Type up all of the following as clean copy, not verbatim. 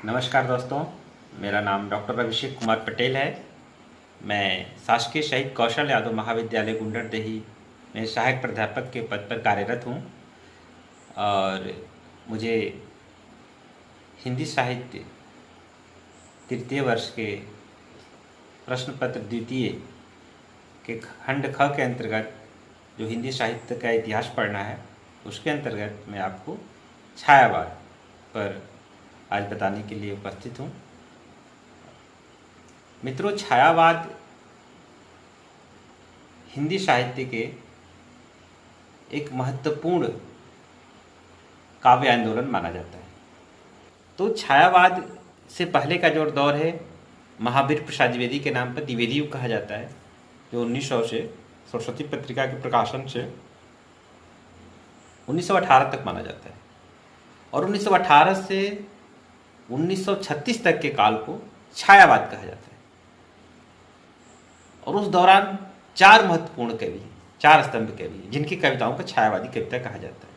नमस्कार दोस्तों, मेरा नाम डॉक्टर अभिषेक कुमार पटेल है। मैं शासकीय शहीद कौशल यादव महाविद्यालय गुंडरदेही में सहायक प्राध्यापक के पद पर कार्यरत हूँ और मुझे हिंदी साहित्य तृतीय वर्ष के प्रश्न पत्र द्वितीय के खंड ख के अंतर्गत जो हिंदी साहित्य का इतिहास पढ़ना है, उसके अंतर्गत मैं आपको छायावाद पर आज बताने के लिए उपस्थित हूँ। मित्रों, छायावाद हिंदी साहित्य के एक महत्वपूर्ण काव्य आंदोलन माना जाता है। तो छायावाद से पहले का जो दौर है, महावीर प्रसाद द्विवेदी के नाम पर द्विवेदी युग कहा जाता है, जो 1900 से सरस्वती पत्रिका के प्रकाशन से 1918 तक माना जाता है और 1918 से 1936 तक के काल को छायावाद कहा जाता है। और उस दौरान चार महत्वपूर्ण कवि, चार स्तंभ कवि, जिनकी कविताओं को छायावादी कविता कहा जाता है।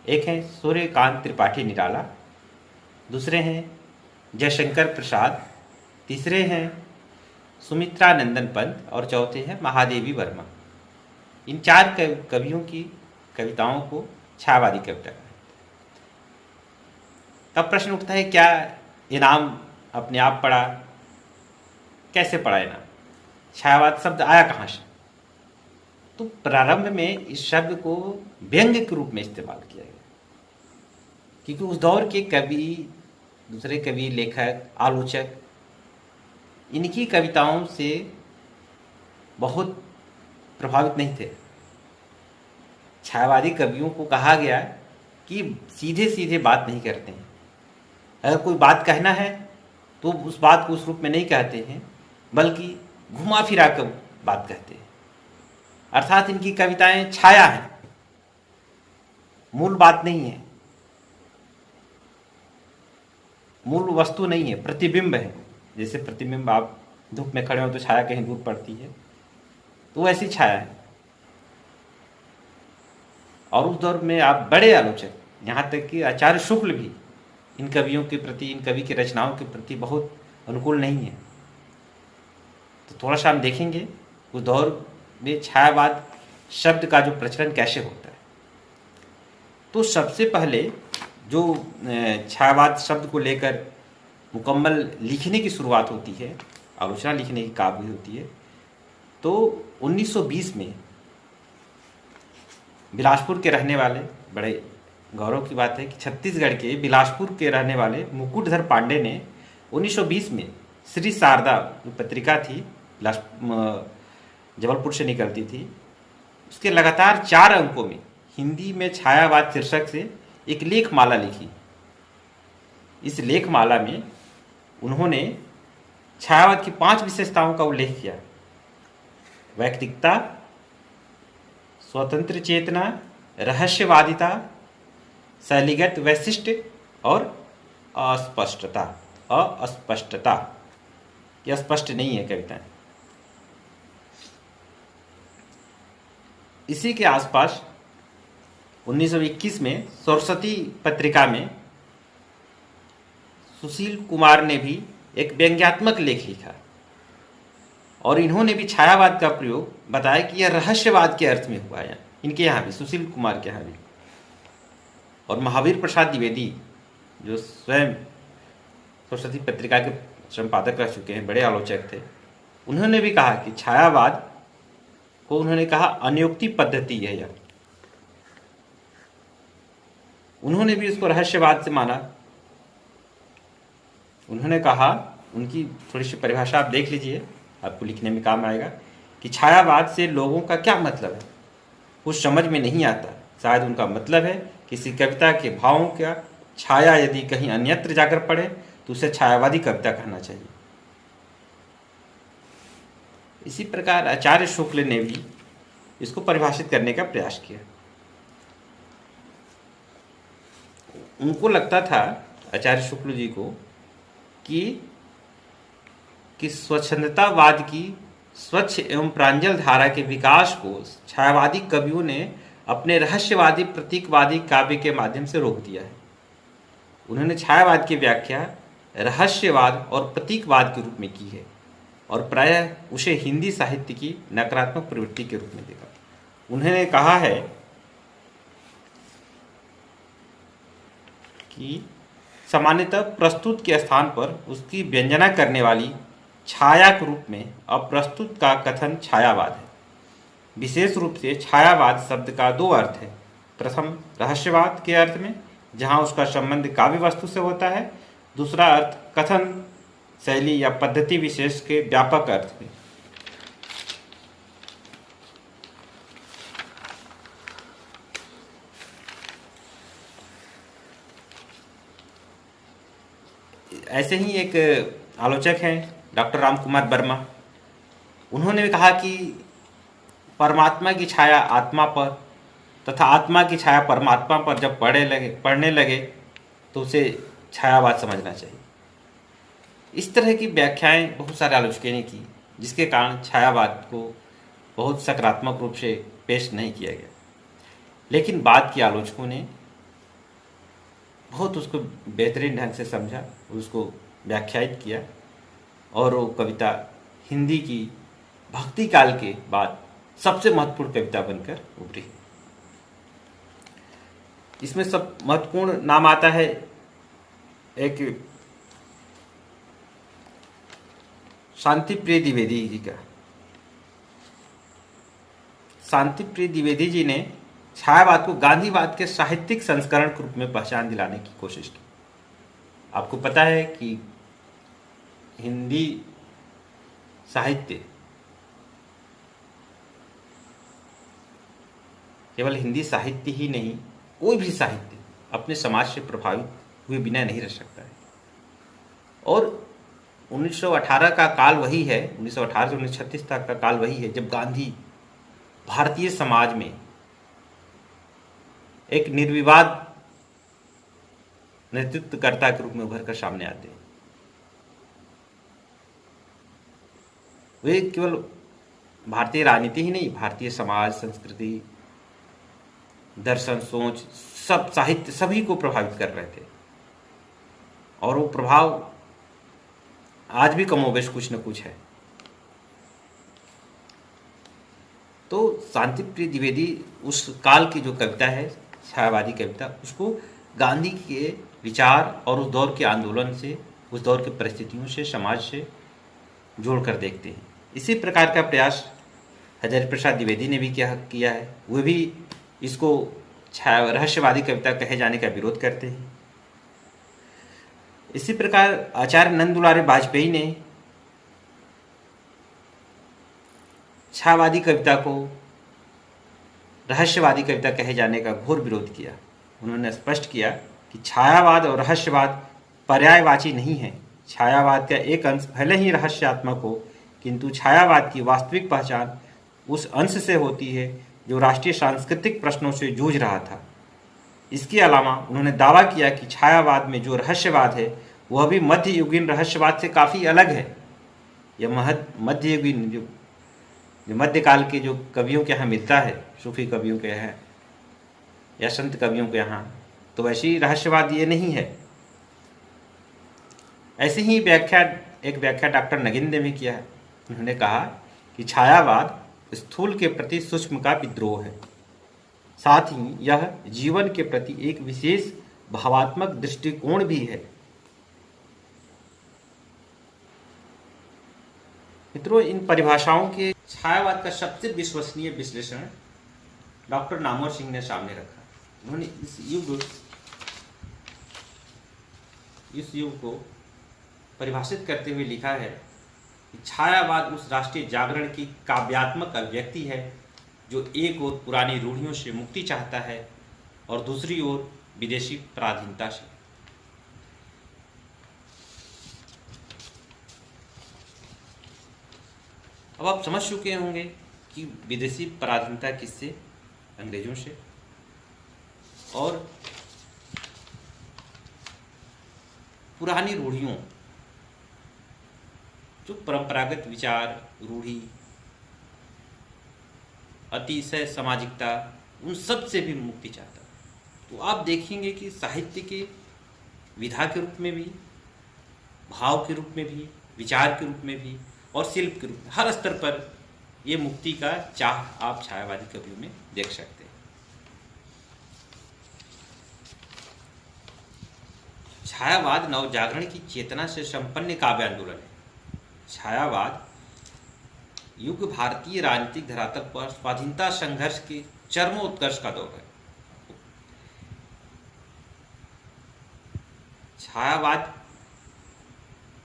एक है सूर्यकांत त्रिपाठी निराला, दूसरे हैं जयशंकर प्रसाद, तीसरे हैं सुमित्रा नंदन पंत और चौथे हैं महादेवी वर्मा। इन चार कवियों की कविताओं को छायावादी कविता कहा। तब प्रश्न उठता है, क्या ये नाम अपने आप पड़ा? कैसे पड़ा ये नाम? छायावाद शब्द आया कहाँ से? तो प्रारंभ में इस शब्द को व्यंग्य के रूप में इस्तेमाल किया गया, क्योंकि उस दौर के कवि, दूसरे कवि, लेखक, आलोचक इनकी कविताओं से बहुत प्रभावित नहीं थे। छायावादी कवियों को कहा गया कि सीधे सीधे बात नहीं करते हैं। अगर कोई बात कहना है तो उस बात को उस रूप में नहीं कहते हैं, बल्कि घुमा फिरा कर बात कहते हैं। अर्थात इनकी कविताएं छाया हैं, मूल बात नहीं है, मूल वस्तु नहीं है, प्रतिबिंब है। जैसे प्रतिबिंब, आप धूप में खड़े हो तो छाया कहीं दूर पड़ती है, तो वैसी छाया है। और उस दौर में आप बड़े आलोचक, यहाँ तक कि आचार्य शुक्ल भी इन कवियों के प्रति, इन कवि की रचनाओं के प्रति बहुत अनुकूल नहीं है। तो थोड़ा सा हम देखेंगे उस दौर में छायावाद शब्द का जो प्रचलन कैसे होता है। तो सबसे पहले जो छायावाद शब्द को लेकर मुकम्मल लिखने की शुरुआत होती है, आलोचना लिखने की काव्य होती है, तो 1920 में बिलासपुर के रहने वाले, बड़े गौरव की बात है कि छत्तीसगढ़ के बिलासपुर के रहने वाले मुकुटधर पांडे ने 1920 में श्री शारदा जो पत्रिका थी, जबलपुर से निकलती थी, उसके लगातार 4 अंकों में हिंदी में छायावाद शीर्षक से एक लेख माला लिखी। इस लेख माला में उन्होंने छायावाद की 5 विशेषताओं का उल्लेख किया: वैयक्तिकता, स्वतंत्र चेतना, रहस्यवादिता, शैलीगत वैशिष्ट और अस्पष्टता। अस्पष्टता, यह स्पष्ट नहीं है कविताएं। इसी के आसपास 1921 में सरस्वती पत्रिका में सुशील कुमार ने भी एक व्यंग्यात्मक लेख लिखा और इन्होंने भी छायावाद का प्रयोग बताया कि यह रहस्यवाद के अर्थ में हुआ है। इनके यहाँ भी, सुशील कुमार के यहाँ भी। और महावीर प्रसाद द्विवेदी, जो स्वयं सरस्वती पत्रिका के संपादक रह चुके हैं, बड़े आलोचक थे, उन्होंने भी कहा कि छायावाद को, उन्होंने कहा, अनियुक्ति पद्धति है यह। उन्होंने भी इसको रहस्यवाद से माना। उन्होंने कहा, उनकी थोड़ी सी परिभाषा आप देख लीजिए, आपको लिखने में काम आएगा, कि छायावाद से लोगों का क्या मतलब है, कुछ समझ में नहीं आता। शायद उनका मतलब है किसी कविता के भावों का छाया यदि कहीं अन्यत्र जाकर पड़े तो उसे छायावादी कविता कहना चाहिए। इसी प्रकार आचार्य शुक्ल ने भी इसको परिभाषित करने का प्रयास किया। उनको लगता था, आचार्य शुक्ल जी को, कि स्वच्छंदतावाद की स्वच्छ एवं प्रांजल धारा के विकास को छायावादी कवियों ने अपने रहस्यवादी प्रतीकवादी काव्य के माध्यम से रोक दिया है। उन्होंने छायावाद की व्याख्या रहस्यवाद और प्रतीकवाद के रूप में की है और प्रायः उसे हिंदी साहित्य की नकारात्मक प्रवृत्ति के रूप में देखा। उन्होंने कहा है कि सामान्यतः प्रस्तुत के स्थान पर उसकी व्यंजना करने वाली छाया के रूप में अप्रस्तुत का कथन छायावाद है। विशेष रूप से छायावाद शब्द का दो अर्थ है। प्रथम रहस्यवाद के अर्थ में, जहाँ उसका संबंध काव्य वस्तु से होता है। दूसरा अर्थ कथन शैली या पद्धति विशेष के व्यापक अर्थ में। ऐसे ही एक आलोचक हैं डॉक्टर राम कुमार वर्मा। उन्होंने भी कहा कि परमात्मा की छाया आत्मा पर तथा आत्मा की छाया परमात्मा पर जब पड़ने लगे तो उसे छायावाद समझना चाहिए। इस तरह की व्याख्याएं बहुत सारे आलोचकों ने की, जिसके कारण छायावाद को बहुत सकारात्मक रूप से पेश नहीं किया गया। लेकिन बाद के आलोचकों ने बहुत उसको बेहतरीन ढंग से समझा, उसको व्याख्यायित किया और वो कविता हिंदी की भक्ति काल के बाद सबसे महत्वपूर्ण कविता बनकर उभरी। इसमें सब महत्वपूर्ण नाम आता है एक शांतिप्रिय द्विवेदी जी का। शांतिप्रिय द्विवेदी जी ने छायावाद को गांधीवाद के साहित्यिक संस्करण के रूप में पहचान दिलाने की कोशिश की। आपको पता है कि हिंदी साहित्य केवल हिंदी साहित्य ही नहीं, कोई भी साहित्य अपने समाज से प्रभावित हुए बिना नहीं रह सकता है। और 1918 का काल वही है, 1918 से 1936 तक का काल वही है जब गांधी भारतीय समाज में एक निर्विवाद नेतृत्वकर्ता के रूप में उभर कर सामने आते हैं। वे केवल भारतीय राजनीति ही नहीं, भारतीय समाज, संस्कृति, दर्शन, सोच, सब साहित्य सभी को प्रभावित कर रहे थे। और वो प्रभाव आज भी कमोबेश कुछ न कुछ है। तो शांतिप्रिय द्विवेदी उस काल की जो कविता है, छायावादी कविता, उसको गांधी के विचार और उस दौर के आंदोलन से, उस दौर की परिस्थितियों से, समाज से जोड़कर देखते हैं। इसी प्रकार का प्रयास हजारी प्रसाद द्विवेदी ने भी किया है। वे भी इसको रहस्यवादी कविता कहे जाने का विरोध करते हैं। इसी प्रकार आचार्य नंद दुलारे वाजपेयी ने छायावादी कविता को रहस्यवादी कविता कहे जाने का घोर विरोध किया। उन्होंने स्पष्ट किया कि छायावाद और रहस्यवाद पर्यायवाची नहीं है। छायावाद का एक अंश भले ही रहस्यात्मक हो, किंतु छायावाद की वास्तविक पहचान उस अंश से होती है जो राष्ट्रीय सांस्कृतिक प्रश्नों से जूझ रहा था। इसके अलावा उन्होंने दावा किया कि छायावाद में जो रहस्यवाद है वह भी मध्ययुगीन रहस्यवाद से काफ़ी अलग है। यह मध्ययुगीन जो मध्यकाल के जो कवियों के यहाँ मिलता है, सूफी कवियों के यहाँ या संत कवियों के यहाँ, तो वैसी रहस्यवाद ये नहीं है। ऐसी ही एक व्याख्या डॉक्टर नगिन ने भी किया है। उन्होंने कहा कि छायावाद स्थूल के प्रति सूक्ष्म का विद्रोह है, साथ ही यह जीवन के प्रति एक विशेष भावात्मक दृष्टिकोण भी है। मित्रों, इन परिभाषाओं के छायावाद का सबसे विश्वसनीय विश्लेषण डॉक्टर नामवर सिंह ने सामने रखा। उन्होंने इस युग को परिभाषित करते हुए लिखा है कि छायावाद उस राष्ट्रीय जागरण की काव्यात्मक अभिव्यक्ति है जो एक ओर पुरानी रूढ़ियों से मुक्ति चाहता है और दूसरी ओर विदेशी पराधीनता से। अब आप समझ चुके होंगे कि विदेशी पराधीनता किससे? अंग्रेजों से। और पुरानी रूढ़ियों, जो परंपरागत विचार, रूढ़ी, अतिशय सामाजिकता, उन सब से भी मुक्ति चाहता। तो आप देखेंगे कि साहित्य के विधा के रूप में भी भाव के रूप में भी, विचार के रूप में भी और शिल्प के रूप में, हर स्तर पर ये मुक्ति का चाह आप छायावादी कवियों में देख सकते हैं। छायावाद नवजागरण की चेतना से संपन्न काव्य आंदोलन है। छायावाद युग भारतीय राजनीतिक धरातल पर स्वाधीनता संघर्ष के चरमोत्कर्ष का दौर है। छायावाद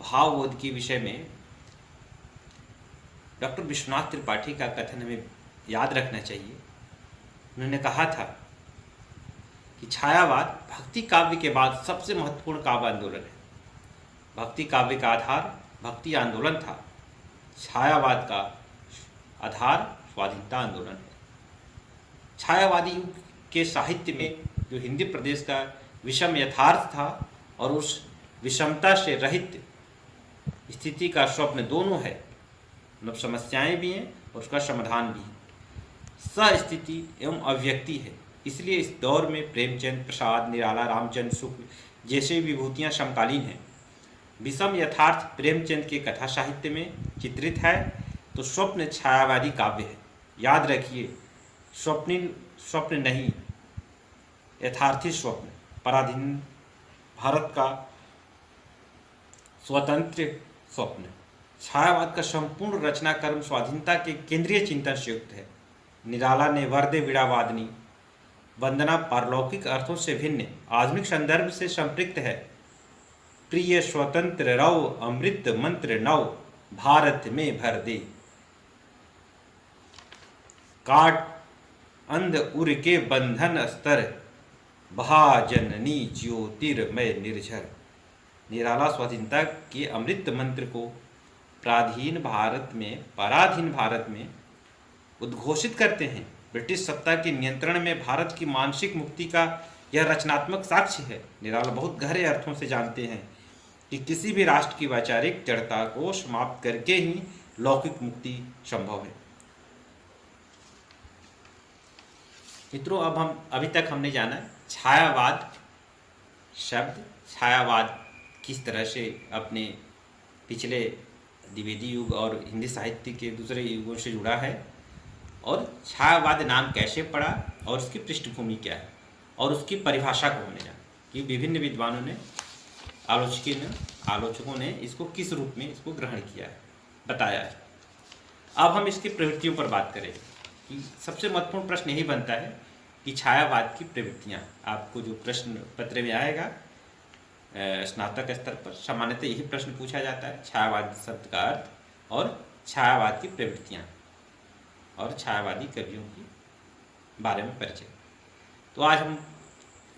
भावबोध के विषय में डॉक्टर विश्वनाथ त्रिपाठी का कथन हमें याद रखना चाहिए। उन्होंने कहा था कि छायावाद भक्ति काव्य के बाद सबसे महत्वपूर्ण काव्य आंदोलन है। भक्ति काव्य का आधार भक्ति आंदोलन था, छायावाद का आधार स्वाधीनता आंदोलन है। छायावादी युग के साहित्य में जो हिंदी प्रदेश का विषम यथार्थ था और उस विषमता से रहित स्थिति का स्वप्न दोनों है, मतलब समस्याएं भी हैं और उसका समाधान भी है। सस्थिति एवं अभिव्यक्ति है। इसलिए इस दौर में प्रेमचंद, प्रसाद, निराला, रामचंद्र शुक्ल जैसे विभूतियां समकालीन हैं। विषम यथार्थ प्रेमचंद के कथा साहित्य में चित्रित है तो स्वप्न छायावादी काव्य है। याद रखिए, स्वप्न नहीं, यथार्थी स्वप्न, पराधीन भारत का स्वतंत्र स्वप्न। छायावाद का संपूर्ण रचना क्रम स्वाधीनता के केंद्रीय चिंतन से युक्त है। निराला ने वर्दे वीणावादनी वंदना पारलौकिक अर्थों से भिन्न आधुनिक संदर्भ से संपृक्त है। प्रिय स्वतंत्र रव अमृत मंत्र नव भारत में भर दे, काट अंध उर के बंधन स्तर, भाजननी ज्योतिर्मय निर्झर। निराला स्वाधीनता के अमृत मंत्र को पराधीन भारत में उद्घोषित करते हैं। ब्रिटिश सत्ता के नियंत्रण में भारत की मानसिक मुक्ति का यह रचनात्मक साक्ष्य है। निराला बहुत गहरे अर्थों से जानते हैं कि किसी भी राष्ट्र की वैचारिक जड़ता को समाप्त करके ही लौकिक मुक्ति संभव है। मित्रों, अभी तक हमने जाना छायावाद शब्द, छायावाद किस तरह से अपने पिछले द्विवेदी युग और हिंदी साहित्य के दूसरे युगों से जुड़ा है, और छायावाद नाम कैसे पड़ा और उसकी पृष्ठभूमि क्या है और उसकी परिभाषा को हमने जाना कि विभिन्न विद्वानों ने, आलोचकों ने इसको किस रूप में इसको ग्रहण किया है, बताया है। अब हम इसकी प्रवृत्तियों पर बात करें कि सबसे महत्वपूर्ण प्रश्न यही बनता है कि छायावाद की प्रवृत्तियाँ, आपको जो प्रश्न पत्र में आएगा स्नातक स्तर पर सामान्यतः यही प्रश्न पूछा जाता है, छायावाद शब्द का अर्थ और छायावाद की प्रवृत्तियाँ और छायावादी कवियों के बारे में परिचय। तो आज हम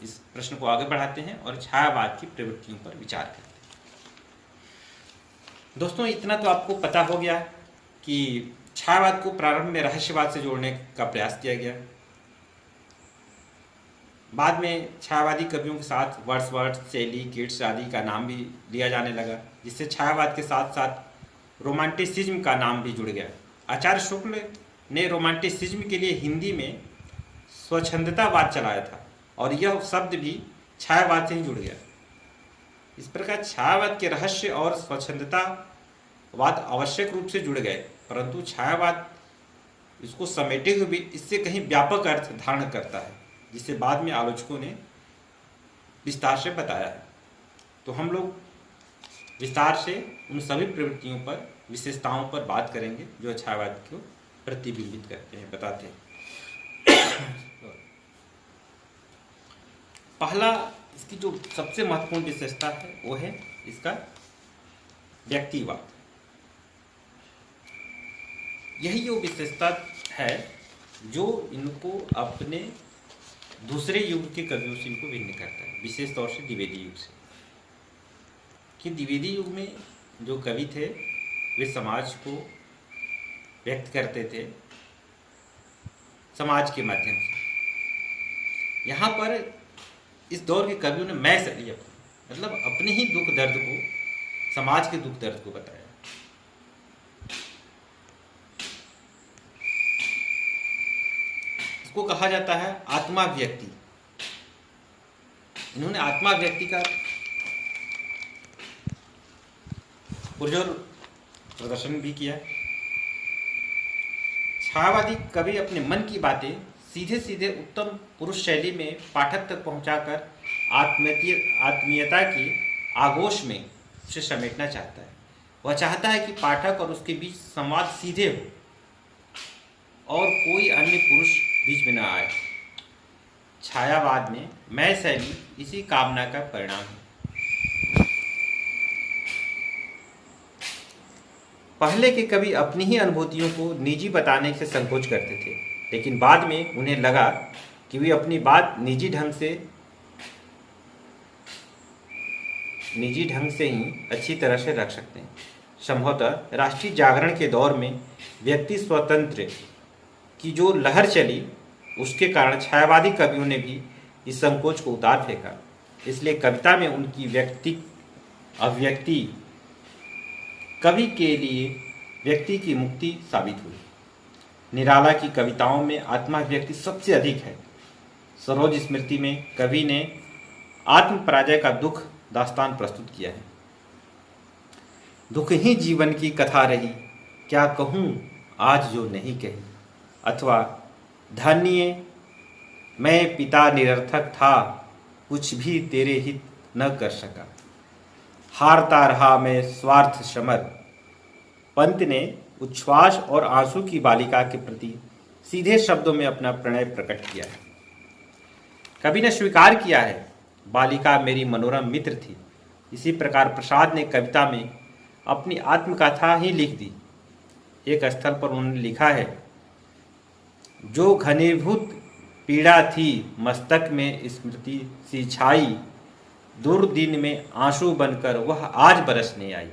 इस प्रश्न को आगे बढ़ाते हैं और छायावाद की प्रवृत्तियों पर विचार करते हैं। दोस्तों, इतना तो आपको पता हो गया कि छायावाद को प्रारंभ में रहस्यवाद से जोड़ने का प्रयास किया गया। बाद में छायावादी कवियों के साथ वर्ड्सवर्थ, शेली, किट्स आदि का नाम भी लिया जाने लगा, जिससे छायावाद के साथ साथ रोमांटिसिज्म का नाम भी जुड़ गया। आचार्य शुक्ल ने रोमांटिसिज्म के लिए हिंदी में स्वच्छंदतावाद चलाया था और यह शब्द भी छायावाद से ही जुड़ गया। इस प्रकार छायावाद के रहस्य और स्वच्छंदतावाद आवश्यक रूप से जुड़ गए, परंतु छायावाद इसको समेटे हुए भी इससे कहीं व्यापक अर्थ धारण करता है, जिसे बाद में आलोचकों ने विस्तार से बताया है। तो हम लोग विस्तार से उन सभी प्रवृत्तियों पर, विशेषताओं पर बात करेंगे जो छायावाद को प्रतिबिंबित करते हैं, बताते हैं। पहला, इसकी जो सबसे महत्वपूर्ण विशेषता है वो है इसका व्यक्तिवाद। यही वो विशेषता है जो इनको अपने दूसरे युग के कवियों से इनको भिन्न करता है, विशेष तौर से द्विवेदी युग से। कि द्विवेदी युग में जो कवि थे वे समाज को व्यक्त करते थे समाज के माध्यम से। यहाँ पर इस दौर के कवियों ने मैं शैली मतलब अपने ही दुख दर्द को, समाज के दुख दर्द को बताया। इसको कहा जाता है आत्मा व्यक्ति। इन्होंने आत्मा व्यक्ति का पुरजोर प्रदर्शन भी किया। छायावादी कवि अपने मन की बातें सीधे सीधे उत्तम पुरुष शैली में पाठक तक पहुंचाकर आत्मीयता के आगोश में उसे समेटना चाहता है। वह चाहता है कि पाठक और उसके बीच संवाद सीधे हो और कोई अन्य पुरुष बीच में न आए। छायावाद में मैं शैली इसी कामना का परिणाम है। पहले के कवि अपनी ही अनुभूतियों को निजी बताने से संकोच करते थे, लेकिन बाद में उन्हें लगा कि वे अपनी बात निजी ढंग से ही अच्छी तरह से रख सकते हैं। संभवतः राष्ट्रीय जागरण के दौर में व्यक्ति स्वतंत्र की जो लहर चली, उसके कारण छायावादी कवियों ने भी इस संकोच को उतार फेंका। इसलिए कविता में उनकी अभिव्यक्ति कवि के लिए व्यक्ति की मुक्ति साबित हुई। निराला की कविताओं में आत्माभिव्यक्ति सबसे अधिक है। सरोज स्मृति में कवि ने आत्म पराजय का दुख दास्तान प्रस्तुत किया है। दुख ही जीवन की कथा रही, क्या कहूँ आज जो नहीं कही। अथवा धन्य मैं पिता निरर्थक था, कुछ भी तेरे हित न कर सका। हारता रहा मैं स्वार्थ समर। पंत ने उच्छ्वास और आंसू की बालिका के प्रति सीधे शब्दों में अपना प्रणय प्रकट किया है। कवि ने स्वीकार किया है, बालिका मेरी मनोरम मित्र थी। इसी प्रकार प्रसाद ने कविता में अपनी आत्मकथा ही लिख दी। एक स्थल पर उन्होंने लिखा है, जो घनीभूत पीड़ा थी मस्तक में स्मृति सी छाई, दुर्दिन में आंसू बनकर वह आज बरसने आई।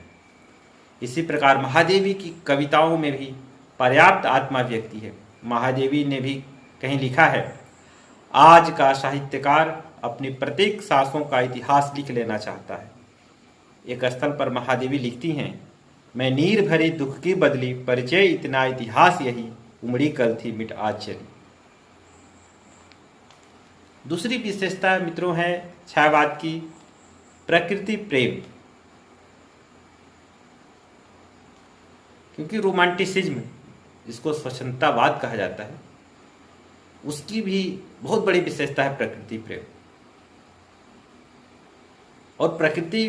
इसी प्रकार महादेवी की कविताओं में भी पर्याप्त आत्माव्यक्ति है। महादेवी ने भी कहीं लिखा है, आज का साहित्यकार अपनी प्रत्येक सांसों का इतिहास लिख लेना चाहता है। एक स्थल पर महादेवी लिखती हैं, मैं नीर भरी दुख की बदली, परिचय इतना इतिहास यही, उमड़ी कल थी मिट आज चली। दूसरी विशेषता मित्रों है छायावाद की प्रकृति प्रेम। क्योंकि रोमांटिसिज्म, जिसको स्वच्छंदतावाद कहा जाता है, उसकी भी बहुत बड़ी विशेषता है प्रकृति प्रेम। और प्रकृति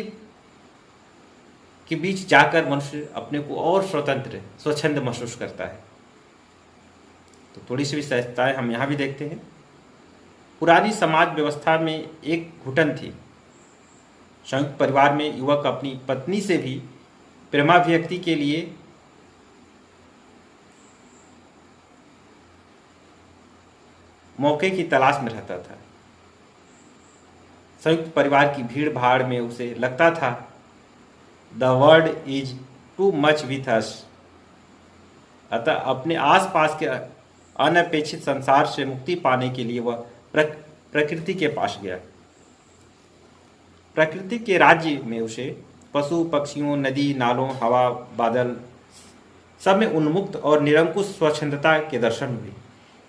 के बीच जाकर मनुष्य अपने को और स्वतंत्र स्वच्छंद महसूस करता है। तो थोड़ी सी विशेषताएं हम यहाँ भी देखते हैं। पुरानी समाज व्यवस्था में एक घुटन थी। संयुक्त परिवार में युवक अपनी पत्नी से भी प्रेमाभिव्यक्ति के लिए मौके की तलाश में रहता था। संयुक्त परिवार की भीड़ भाड़ में उसे लगता था the world is too much with us. अतः अपने आसपास के अनपेक्षित संसार से मुक्ति पाने के लिए वह प्रकृति के पास गया। प्रकृति के राज्य में उसे पशु पक्षियों, नदी नालों, हवा, बादल सब में उन्मुक्त और निरंकुश स्वच्छंदता के दर्शन हुए।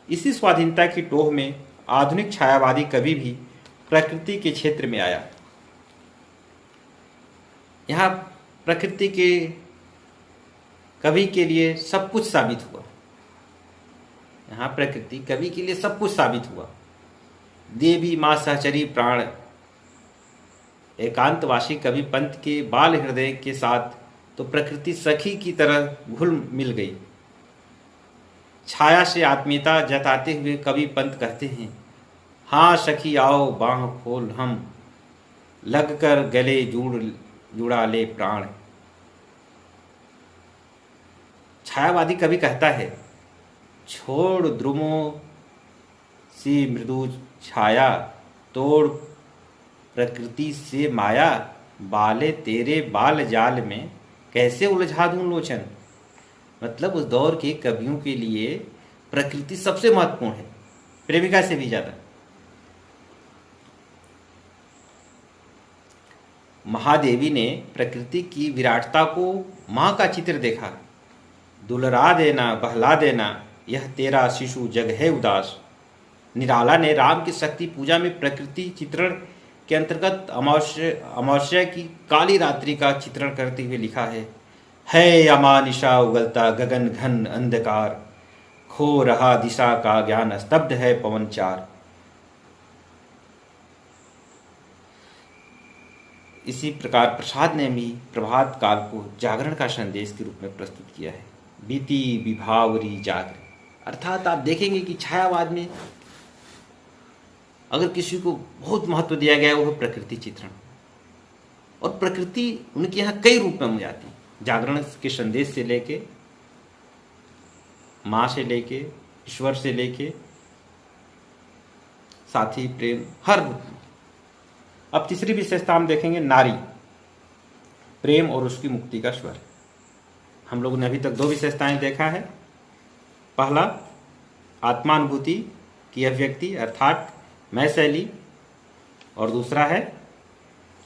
इसी स्वाधीनता की टोह में आधुनिक छायावादी कवि भी प्रकृति के क्षेत्र में आया। यहाँ प्रकृति के कवि के लिए सब कुछ साबित हुआ। यहाँ प्रकृति कवि के लिए सब कुछ साबित हुआ। देवी माँ सहचरी प्राण, एकांतवासी कवि पंत के बाल हृदय के साथ तो प्रकृति सखी की तरह घुल मिल गई। छाया से आत्मीयता जताते हुए कवि पंत कहते हैं, हाँ सखी आओ बाँह खोल, हम लग कर गले जुड़ा ले प्राण। छायावादी कवि कहता है, छोड़ द्रुमों सी मृदु छाया, तोड़ प्रकृति से माया, बाले तेरे बाल जाल में कैसे उलझा दूं लोचन। मतलब उस दौर के कवियों के लिए प्रकृति सबसे महत्वपूर्ण है, प्रेमिका से भी ज्यादा। महादेवी ने प्रकृति की विराटता को माँ का चित्र देखा। दुलरा देना बहला देना, यह तेरा शिशु जग है उदास। निराला ने राम की शक्ति पूजा में प्रकृति चित्रण के अंतर्गत अमावस्या की काली रात्रि का चित्रण करते हुए लिखा है, है अमानिशा उगलता गगन घन अंधकार, खो रहा दिशा का ज्ञान स्तब्ध है पवन चार। इसी प्रकार प्रसाद ने भी प्रभात काल को जागरण का संदेश के रूप में प्रस्तुत किया है। बीती विभावरी जागर, अर्थात आप देखेंगे कि छायावाद में अगर किसी को बहुत महत्व दिया गया है वो है प्रकृति चित्रण, और प्रकृति उनके यहाँ कई रूप में जाती है। जागरण के संदेश से लेके, माँ से लेके, ईश्वर से लेके, साथी, प्रेम, हर रूप में। अब तीसरी विशेषता हम देखेंगे नारी, प्रेम और उसकी मुक्ति का स्वर। हम लोगों ने अभी तक दो विशेषताएं देखा है। पहला आत्मानुभूति की अभिव्यक्ति अर्थात मैं शैली, और दूसरा है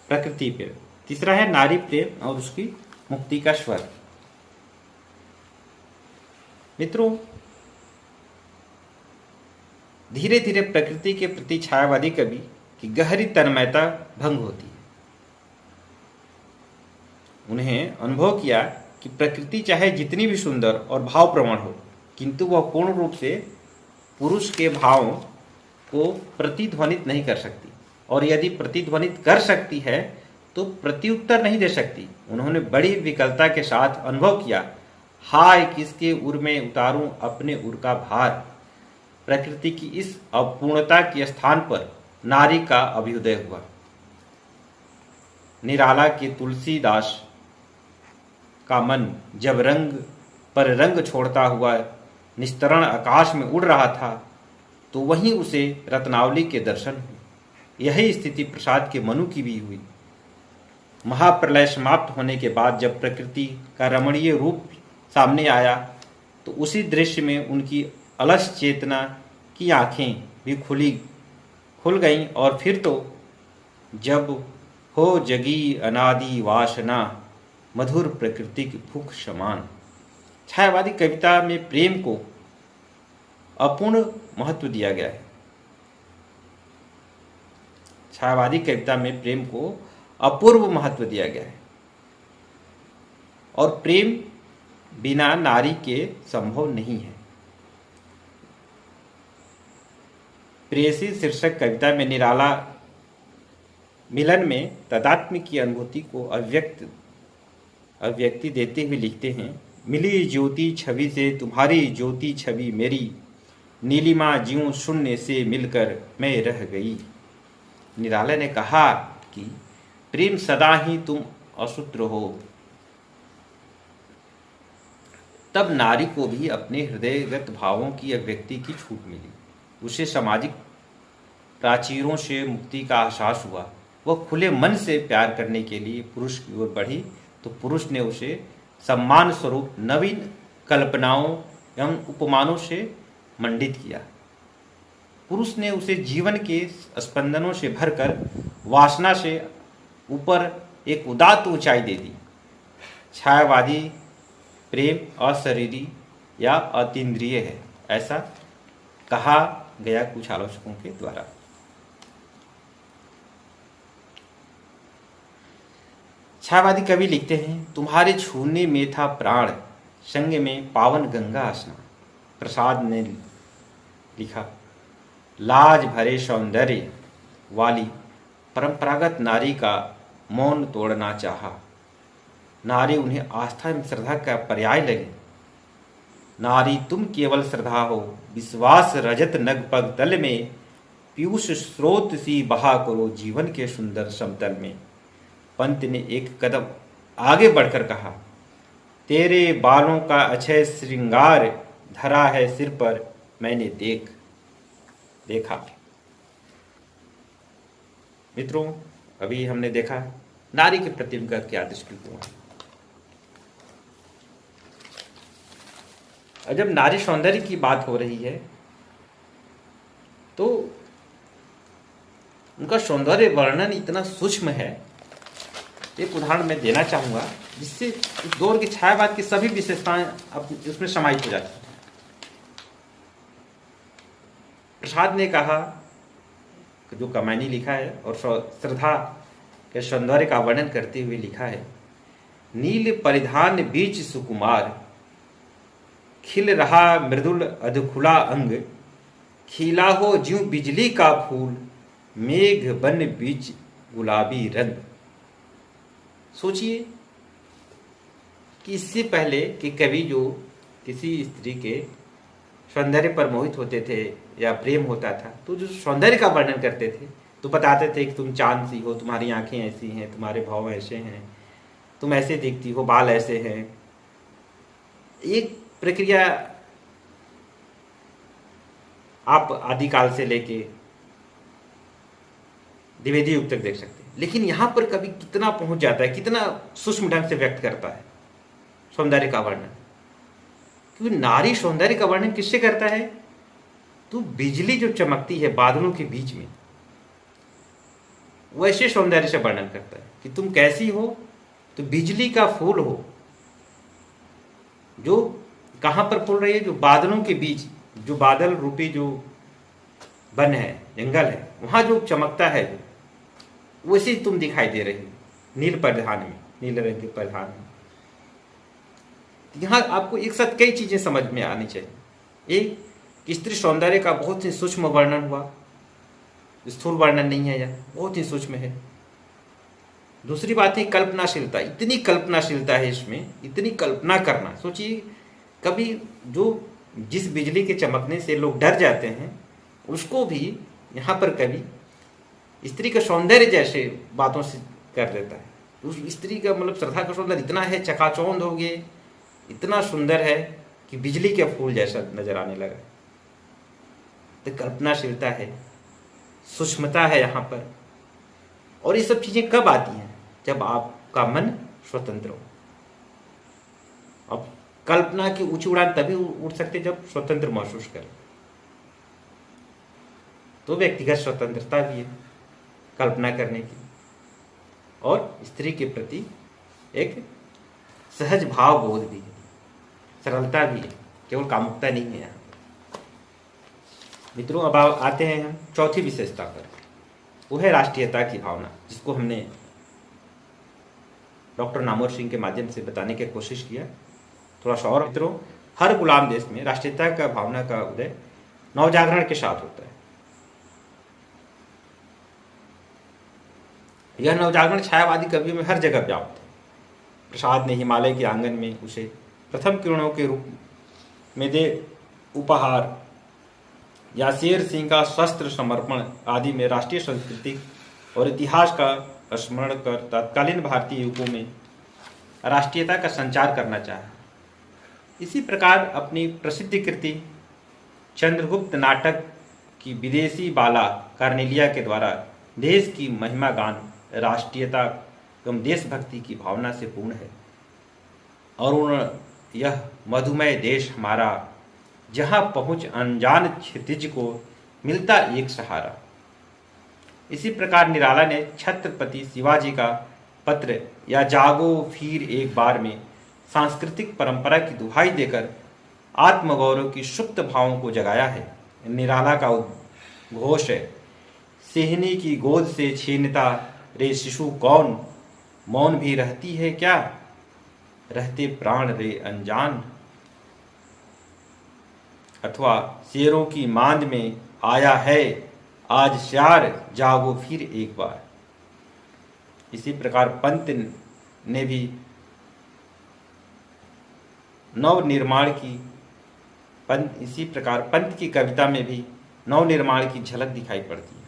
प्रकृति प्रेम, तीसरा है नारी प्रेम और उसकी मुक्ति का स्वर। मित्रों, धीरे धीरे प्रकृति के प्रति छायावादी कवि की गहरी तन्मयता भंग होती है। उन्हें अनुभव किया कि प्रकृति चाहे जितनी भी सुंदर और भावप्रवण हो, किंतु वह पूर्ण रूप से पुरुष के भावों को प्रतिध्वनित नहीं कर सकती, और यदि प्रतिध्वनित कर सकती है तो प्रत्युत्तर नहीं दे सकती। उन्होंने बड़ी विकलता के साथ अनुभव किया, हाय किसके उर में उतारूं अपने उर का भार। प्रकृति की इस अपूर्णता के स्थान पर नारी का अभ्युदय हुआ। निराला के तुलसीदास का मन जब रंग पर रंग छोड़ता हुआ निस्तरण आकाश में उड़ रहा था, तो वहीं उसे रत्नावली के दर्शन हुए। यही स्थिति प्रसाद के मनु की भी हुई। महाप्रलय समाप्त होने के बाद जब प्रकृति का रमणीय रूप सामने आया, तो उसी दृश्य में उनकी अलस चेतना की आंखें भी खुल गईं, और फिर तो जब हो जगी अनादि वासना मधुर प्रकृति की भूख समान। छायावादी कविता में प्रेम को अपूर्ण महत्व दिया गया है। छायावादी कविता में प्रेम को अपूर्व महत्व दिया गया है, और प्रेम बिना नारी के संभव नहीं है। प्रेयसी शीर्षक कविता में निराला मिलन में तदात्म्य की अनुभूति को अभिव्यक्ति देते हुए लिखते हैं, मिली ज्योति छवि से तुम्हारी ज्योति छवि मेरी, नीलिमा ज्यों शून्य से मिलकर मैं रह गई। निराला ने कहा कि प्रेम सदा ही तुम असूत्र हो। तब नारी को भी अपने हृदयगत भावों की अभिव्यक्ति की छूट मिली। उसे सामाजिक प्राचीरों से मुक्ति का एहसास हुआ। वह खुले मन से प्यार करने के लिए पुरुष की ओर बढ़ी, तो पुरुष ने उसे सम्मान स्वरूप नवीन कल्पनाओं एवं उपमानों से मंडित किया। पुरुष ने उसे जीवन के स्पंदनों से भरकर वासना से ऊपर एक उदात्त ऊंचाई दे दी। छायावादी प्रेम अशरीरी या अतीन्द्रिय है, ऐसा कहा गया कुछ आलोचकों के द्वारा। छायावादी कवि लिखते हैं, तुम्हारे छूने में था प्राण, संग में पावन गंगा स्नान। प्रसाद ने लिखा, लाज भरे सौंदर्य वाली परंपरागत नारी का मौन तोड़ना चाहा। नारी उन्हें आस्था एवं श्रद्धा का पर्याय लगी। नारी तुम केवल श्रद्धा हो, विश्वास रजत नग पग तल में, पीयूष स्रोत सी बहा करो जीवन के सुंदर समतल में। पंत ने एक कदम आगे बढ़कर कहा, तेरे बालों का अक्षय श्रृंगार धरा है सिर पर मैंने देखा। मित्रों, अभी हमने देखा नारी के प्रति उनका क्या दृष्टिकोण है। और जब नारी सौंदर्य की बात हो रही है तो उनका सौंदर्य वर्णन इतना सूक्ष्म है। एक उदाहरण मैं देना चाहूंगा जिससे उस दौर के छायावाद की सभी विशेषताएं अब उसमें समाहित हो जाती हैं। प्रसाद ने कहा, जो कमानी लिखा है और श्रद्धा के सौंदर्य का वर्णन करते हुए लिखा है नील परिधान बीच सुकुमार, खिल रहा मृदुल अधखुला अंग, खिला हो ज्यों बिजली का फूल, मेघ बन बीच गुलाबी रंग। सोचिए कि इससे पहले कि कवि जो किसी स्त्री के सौंदर्य पर मोहित होते थे या प्रेम होता था तो जो सौंदर्य का वर्णन करते थे तो बताते थे कि तुम चांद सी हो, तुम्हारी आंखें ऐसी हैं, तुम्हारे भाव ऐसे हैं, तुम ऐसे दिखती हो, बाल ऐसे हैं। एक प्रक्रिया आप आदिकाल से लेके द्विवेदी युग तक देख सकते हैं। लेकिन यहां पर कवि कितना पहुंच जाता है, कितना सूक्ष्म ढंग से व्यक्त करता है सौंदर्य का वर्णन। क्योंकि नारी सौंदर्य का वर्णन किससे करता है? तो बिजली जो चमकती है बादलों के बीच में, वैसे सौंदर्य से वर्णन करता है कि तुम कैसी हो, तो बिजली का फूल हो, जो कहां पर फूल रही है? जो बादलों के बीच, जो बादल रूपी जो वन है, जंगल है, वहां जो चमकता है वैसे तुम दिखाई दे रही हो नील परिधान में, नीले रंग के परिधान में। यहां आपको एक साथ कई चीजें समझ में आनी चाहिए। एक, स्त्री सौंदर्य का बहुत ही सूक्ष्म वर्णन हुआ, स्थूल वर्णन नहीं है, यह बहुत ही सूक्ष्म है। दूसरी बात है कल्पनाशीलता, इतनी कल्पनाशीलता है इसमें, इतनी कल्पना करना। सोचिए कभी जो जिस बिजली के चमकने से लोग डर जाते हैं उसको भी यहाँ पर कभी स्त्री का सौंदर्य जैसे बातों से कर देता है। उस स्त्री का मतलब श्रद्धा का सौंदर्य इतना है, चकाचौंध हो गए, इतना सुंदर है कि बिजली के फूल जैसा नजर आने लगा। तो कल्पनाशीलता है, सूक्ष्मता है यहाँ पर। और ये सब चीजें कब आती हैं? जब आपका मन स्वतंत्र हो। अब कल्पना की ऊंची उड़ान तभी उड़ सकते जब स्वतंत्र महसूस करें। तो व्यक्तिगत स्वतंत्रता भी है कल्पना करने की, और स्त्री के प्रति एक सहज भाव बोध भी है, सरलता भी है, केवल कामुकता नहीं है यहाँ। मित्रों, अब आते हैं हम चौथी विशेषता पर, वो है राष्ट्रीयता की भावना, जिसको हमने डॉक्टर नामवर सिंह के माध्यम से बताने की कोशिश किया थोड़ा सा और। मित्रों, हर गुलाम देश में राष्ट्रीयता का भावना का उदय नवजागरण के साथ होता है। यह नवजागरण छायावादी कवियों में हर जगह व्याप्त है। प्रसाद ने हिमालय के आंगन में उसे प्रथम किरणों के रूप में दे उपहार, या शेर सिंह का शस्त्र समर्पण आदि में राष्ट्रीय सांस्कृतिक और इतिहास का स्मरण कर तत्कालीन भारतीय युगों में राष्ट्रीयता का संचार करना चाहा। इसी प्रकार अपनी प्रसिद्ध कृति चंद्रगुप्त नाटक की विदेशी बाला कार्नेलिया के द्वारा देश की महिमा गान राष्ट्रीयता एवं देशभक्ति की भावना से पूर्ण है। और यह मधुमय देश हमारा, जहां पहुंच अनजान क्षितिज को मिलता एक सहारा। इसी प्रकार निराला ने छत्रपति शिवाजी का पत्र या जागो फिर एक बार में सांस्कृतिक परंपरा की दुहाई देकर आत्मगौरव की सुप्त भावों को जगाया है। निराला का घोष है, सिहनी की गोद से छीनता रे शिशु कौन, मौन भी रहती है क्या, रहते प्राण रे अनजान। अथवा शेरों की मांद में आया है आज श्यार, जागो फिर एक बार। इसी प्रकार पंत ने भी नव निर्माण की इसी प्रकार पंत की कविता में भी नव निर्माण की झलक दिखाई पड़ती है।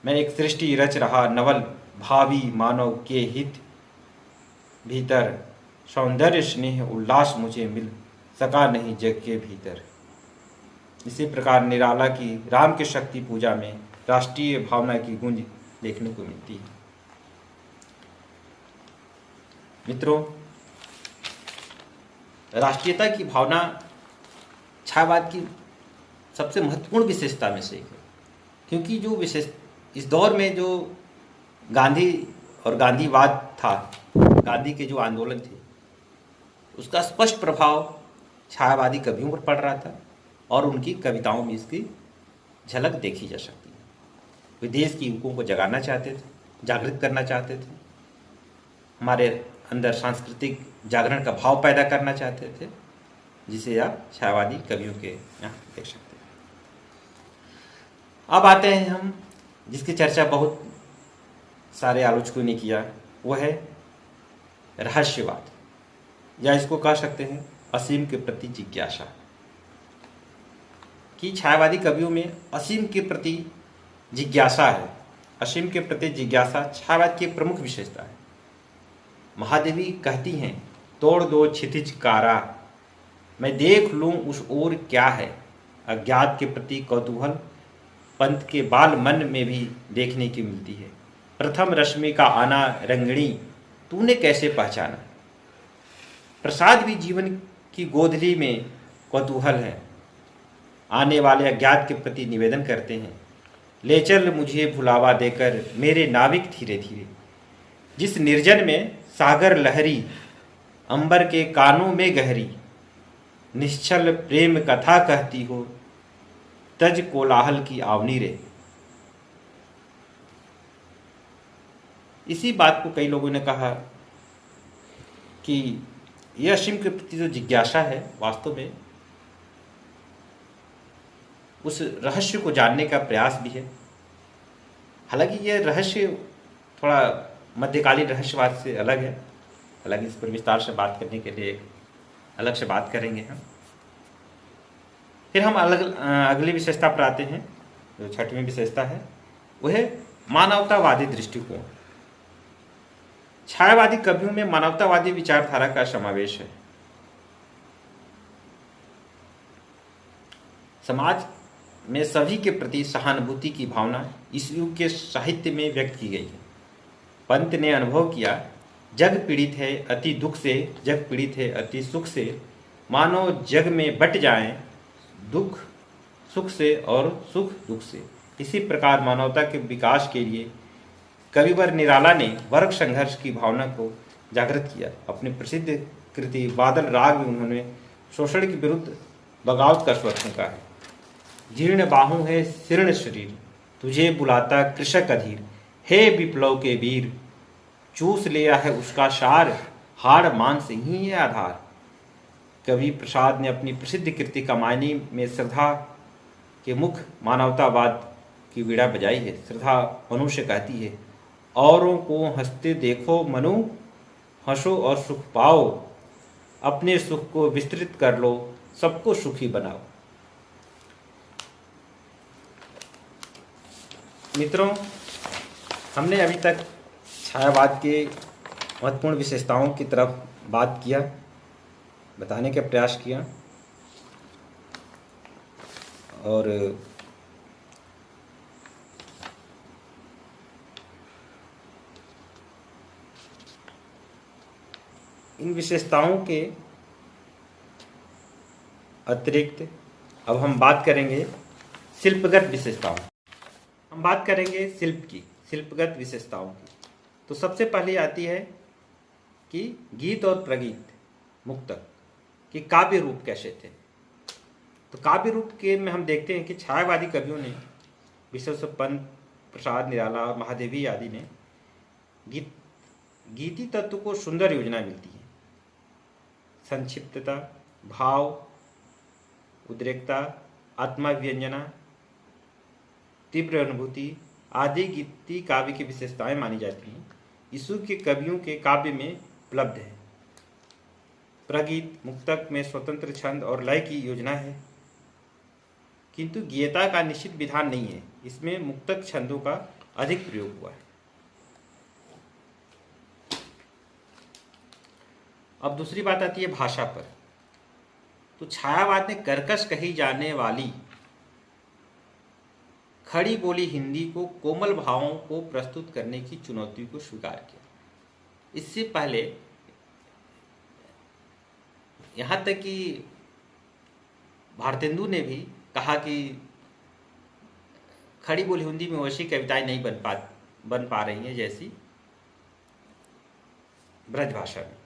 मैं एक सृष्टि रच रहा नवल, भावी मानव के हित भीतर, सौंदर्य स्नेह उल्लास मुझे मिल सका नहीं जग के भीतर। इसी प्रकार निराला की राम की शक्ति पूजा में राष्ट्रीय भावना की गूंज देखने को मिलती है। मित्रों, राष्ट्रीयता की भावना छायावाद की सबसे महत्वपूर्ण विशेषता में से एक है, क्योंकि जो विशेष इस दौर में जो गांधी और गांधीवाद था, गांधी के जो आंदोलन थे, उसका स्पष्ट प्रभाव छायावादी कवियों पर पड़ रहा था और उनकी कविताओं में इसकी झलक देखी जा सकती है। वे देश की युवकों को जगाना चाहते थे, जागृत करना चाहते थे, हमारे अंदर सांस्कृतिक जागरण का भाव पैदा करना चाहते थे, जिसे आप छायावादी कवियों के यहाँ देख सकते हैं। अब आते हैं हम जिसकी चर्चा बहुत सारे आलोचकों ने किया, वो है रहस्यवाद, या इसको कह सकते हैं असीम के प्रति जिज्ञासा। कि छायावादी कवियों में असीम के प्रति जिज्ञासा है। असीम के प्रति जिज्ञासा छायावाद की प्रमुख विशेषता है। महादेवी कहती हैं, तोड़ दो क्षितिज कारा, मैं देख लूं उस ओर क्या है। अज्ञात के प्रति कौतूहल पंत के बाल मन में भी देखने की मिलती है। प्रथम रश्मि का आना रंगणी, तूने कैसे पहचाना। प्रसाद भी जीवन की गोधली में कौतूहल है। आने वाले अज्ञात के प्रति निवेदन करते हैं, ले चल मुझे भुलावा देकर मेरे नाविक धीरे धीरे। जिस निर्जन में सागर लहरी, अंबर के कानों में गहरी, निश्चल प्रेम कथा कहती हो, तज कोलाहल की आवनी रे। इसी बात को कई लोगों ने कहा कि यह असीम के प्रति जो जिज्ञासा है, वास्तव में उस रहस्य को जानने का प्रयास भी है। हालांकि यह रहस्य थोड़ा मध्यकालीन रहस्यवाद से अलग है। हालांकि इस पर विस्तार से बात करने के लिए अलग से बात करेंगे हम। फिर हम अगली विशेषता पर आते हैं, जो छठवीं विशेषता है, वह है मानवतावादी दृष्टिकोण। छायावादी कवियों में मानवतावादी विचारधारा का समावेश है। समाज में सभी के प्रति सहानुभूति की भावना इस युग के साहित्य में व्यक्त की गई है। पंत ने अनुभव किया, जग पीड़ित है अति दुख से, जग पीड़ित है अति सुख से, मानो जग में बट जाएं दुख सुख से और सुख दुख से। इसी प्रकार मानवता के विकास के लिए कविवर निराला ने वर्ग संघर्ष की भावना को जागृत किया। अपनी प्रसिद्ध कृति बादल राग में उन्होंने शोषण के विरुद्ध बगावत का स्वर फूंका है। जीर्ण बाहों है शीर्ण शरीर, तुझे बुलाता कृषक अधीर, हे विप्लव के वीर, चूस लिया है उसका सार, हाड़ मांस ही है आधार। कवि प्रसाद ने अपनी प्रसिद्ध कृति कमायनी में श्रद्धा के मुख मानवतावाद की वीणा बजाई है। श्रद्धा मनुष्य कहती है, औरों को हंसते देखो मनु, हंसो और सुख पाओ, अपने सुख को विस्तृत कर लो, सबको सुखी बनाओ। मित्रों, हमने अभी तक छायावाद के महत्वपूर्ण विशेषताओं की तरफ बात किया, बताने का प्रयास किया, और इन विशेषताओं के अतिरिक्त अब हम बात करेंगे शिल्पगत विशेषताओं। हम बात करेंगे शिल्पगत विशेषताओं की। तो सबसे पहले आती है कि गीत और प्रगीत मुक्तक कि काव्य रूप कैसे थे। तो काव्य रूप के में हम देखते हैं कि छायावादी कवियों ने, विशेष पंत, प्रसाद, निराला, महादेवी आदि ने गीति तत्व को सुंदर योजना मिलती है। संक्षिप्तता, भाव, उद्रेकता, आत्माव्यंजना, तीव्र अनुभूति आदि गीति काव्य की विशेषताएं मानी जाती हैं। यीशु के कवियों के काव्य में उपलब्ध है। प्रगीत मुक्तक में स्वतंत्र छंद और लय की योजना है, किंतु गीयता का निश्चित विधान नहीं है। इसमें मुक्तक छंदों का अधिक प्रयोग हुआ है। अब दूसरी बात आती है भाषा पर। तो छायावाद ने कर्कश कही जाने वाली खड़ी बोली हिंदी को कोमल भावों को प्रस्तुत करने की चुनौती को स्वीकार किया। इससे पहले यहाँ तक कि भारतेंदु ने भी कहा कि खड़ी बोली हिंदी में वैसी कविताएं नहीं बन पा रही हैं जैसी ब्रज भाषा में।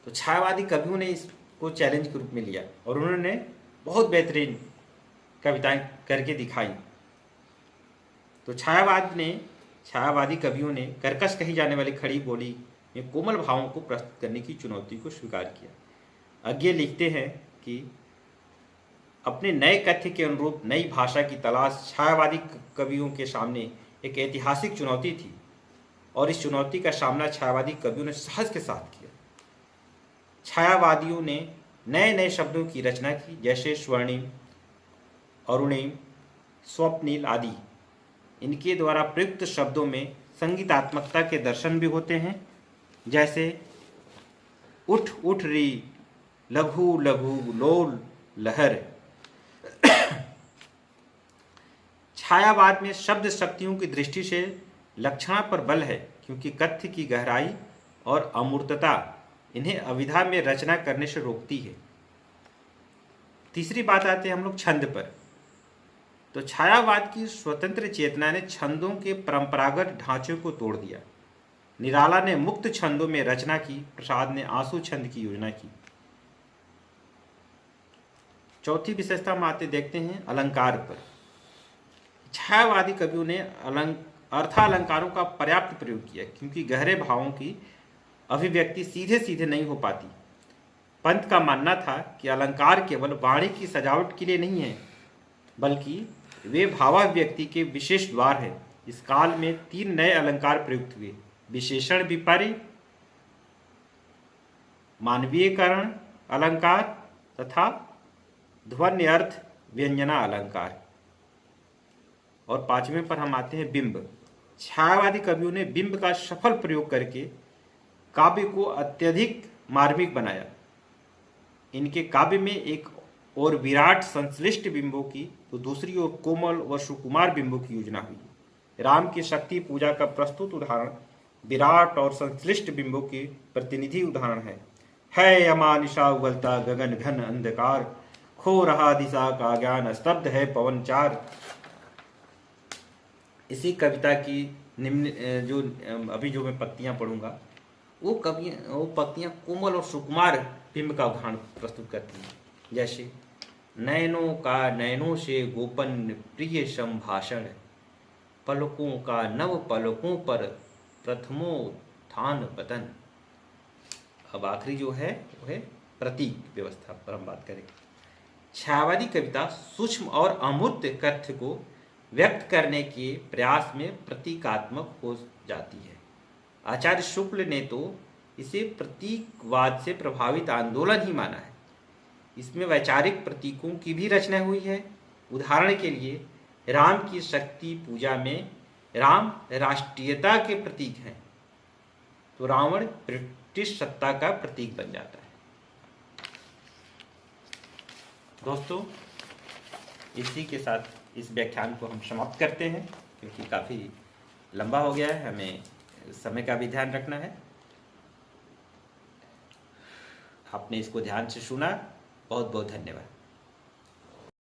तो छायावादी कवियों ने इसको चैलेंज के रूप में लिया और उन्होंने बहुत बेहतरीन कविताएं करके दिखाई। तो छायावादी कवियों ने कर्कश कही जाने वाली खड़ी बोली में कोमल भावों को प्रस्तुत करने की चुनौती को स्वीकार किया। अज्ञे लिखते हैं कि अपने नए कथ्य के अनुरूप नई भाषा की तलाश छायावादी कवियों के सामने एक ऐतिहासिक चुनौती थी और इस चुनौती का सामना छायावादी कवियों ने साहस के साथ किया। छायावादियों ने नए नए शब्दों की रचना की, जैसे स्वर्णिम, अरुणिम, स्वप्निल आदि। इनके द्वारा प्रयुक्त शब्दों में संगीतात्मकता के दर्शन भी होते हैं, जैसे उठ उठ री, लघु लघु लोल लहर। छायावाद में शब्द शक्तियों की दृष्टि से लक्षणा पर बल है, क्योंकि कथ्य की गहराई और अमूर्तता इन्हें अविधा में रचना करने से रोकती है। तीसरी बात आते हैं हम लोग छंद पर। तो छायावाद की स्वतंत्र चेतना ने छंदों के परंपरागत ढांचे को तोड़ दिया। निराला ने मुक्त छंदों में रचना की, प्रसाद ने आंसू छंद की योजना की। चौथी विशेषता में आते देखते हैं अलंकार पर। छायावादी कवियों ने अर्थालंकारों का पर्याप्त प्रयोग किया, क्योंकि गहरे भावों की अभिव्यक्ति सीधे सीधे नहीं हो पाती। पंत का मानना था कि अलंकार केवल वाणी की सजावट के लिए नहीं है, बल्कि वे भावाभिव्यक्ति के विशेष द्वार हैं। इस काल में 3 नए अलंकार प्रयुक्त हुए: विशेषण विपर्य, मानवीयकरण अलंकार तथा ध्वन्य अर्थ व्यंजना अलंकार। और 5वें पर हम आते हैं बिंब। छायावादी कवियों ने बिंब का सफल प्रयोग करके काव्य को अत्यधिक मार्मिक बनाया। इनके काव्य में एक और विराट संश्लिष्ट बिंबों की, तो दूसरी ओर कोमल व सुकुमार बिंबों की योजना हुई। राम की शक्ति पूजा का प्रस्तुत उदाहरण विराट और संश्लिष्ट बिंबों के प्रतिनिधि उदाहरण है अमानिशा उगलता गगन घन अंधकार, खो रहा दिशा का ज्ञान, स्तब्ध है पवन चार। इसी कविता की निम्न जो अभी जो मैं पत्तियां पढ़ूंगा, वो पत्तियां कोमल और सुकुमार बिंब का उदाहरण प्रस्तुत करती हैं। जैसे नयनों का नयनों से गोपन प्रिय संभाषण, पलकों का नव पलकों पर प्रथमोत्थान पतन। अब आखिरी जो है वो है प्रतीक व्यवस्था पर हम बात करेंगे। छायावादी कविता सूक्ष्म और अमूर्त कथ्य को व्यक्त करने के प्रयास में प्रतीकात्मक हो जाती है। आचार्य शुक्ल ने तो इसे प्रतीकवाद से प्रभावित आंदोलन ही माना है। इसमें वैचारिक प्रतीकों की भी रचना हुई है। उदाहरण के लिए राम की शक्ति पूजा में राम राष्ट्रीयता के प्रतीक हैं, तो रावण ब्रिटिश सत्ता का प्रतीक बन जाता है। दोस्तों, इसी के साथ इस व्याख्यान को हम समाप्त करते हैं, क्योंकि काफ़ी लंबा हो गया है, हमें समय का भी ध्यान रखना है। आपने इसको ध्यान से सुना, बहुत बहुत धन्यवाद।